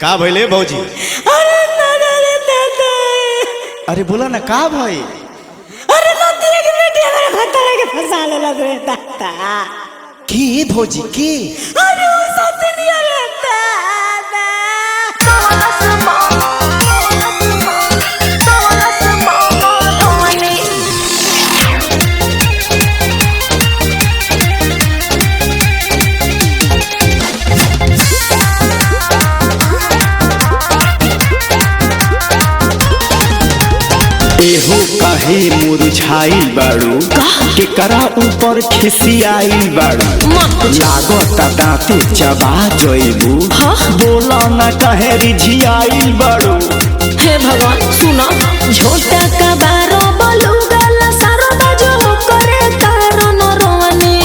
का भइले भौजी? अरे दादा रे दादा। अरे बोला ना का भाई? अरे नदी के बेटी हमारे भत्ता के फंसा लेला रे दादा। की भौजी की? अरे वो सतनिया रे दादा। एहो काहे मुरझाई बाड़ू के करा ऊपर खिसियाई बाड़ू लागता दांते चबा जइबू बोला ना काहे रिझियाई बाड़ू। हे भगवान सुना झोटा का बारो बोलू गला सारो बजो करे तारो नरवानी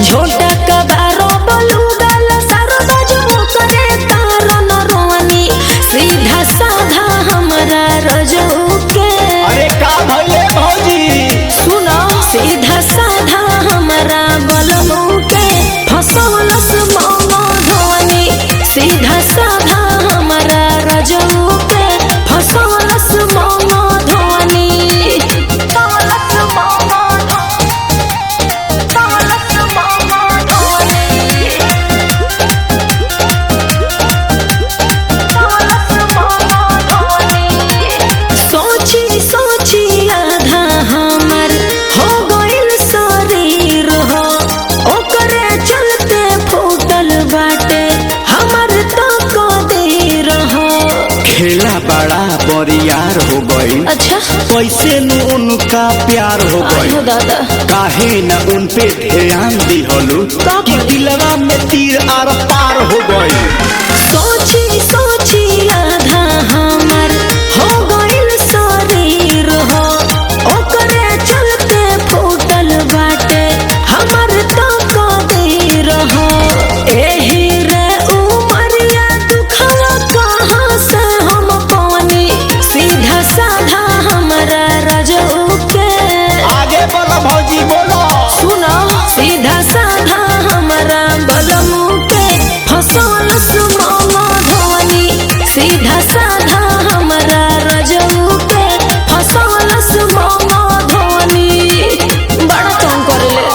झोटा का बारो बोलू गला सारो बजो करे तारो नरवानी सीधा साधा हमरा रजो के। अरे का भइले भौजी? सुनो सीधा साधा हमरा बलमू के फसवलस मौनो धोनी सीधा साधा हमरा रजो के फसवलस मौनो धोनी फसवलस मौनो सोची सोची आधा हमर हो गइल शरीर हो ओकरे चलते फूटल बाटे हमर तो कदीर हो। खेला बड़ा बरियार हो गई। अच्छा कैसे न उनका प्यार हो गई? आयो दादा काहे न उन पे ध्यान दिहलू कि दिलवा में तीर आर पार हो गई। सोची सोची आधा हमर हो गइल शरीर हो ओकरे चलते फूटल बाटे हमर तो कदीर हो। एही रे उमरिया दुखवा कहाँ से हम पानी सीधा साधा हमरा रजो के। आगे बोलो भौजी बोलो। सुनो सीधा साधा हमरा बलमू के फसवलस मौनो धोनी सीधा साधा हमरा रजऊ के फसवलस मौनो धोनी बड़ा काम करले।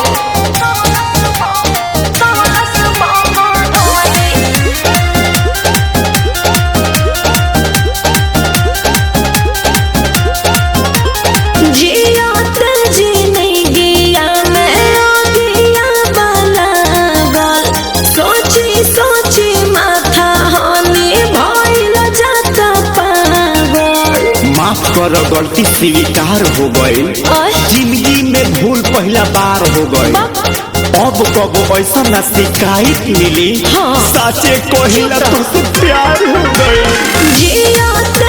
जियात जिंदगिया में ओगिया बनागल सोची सोची माथा हानि भइल जाता पागल। माफ कर गलती स्वीकार हो गई। ओए जिंदगी में भूल पहला बार हो गई। अब कबो ऐसा न शिकायत मिली। हाँ। साचे कोहिला तुझसे प्यार हो गई। जियात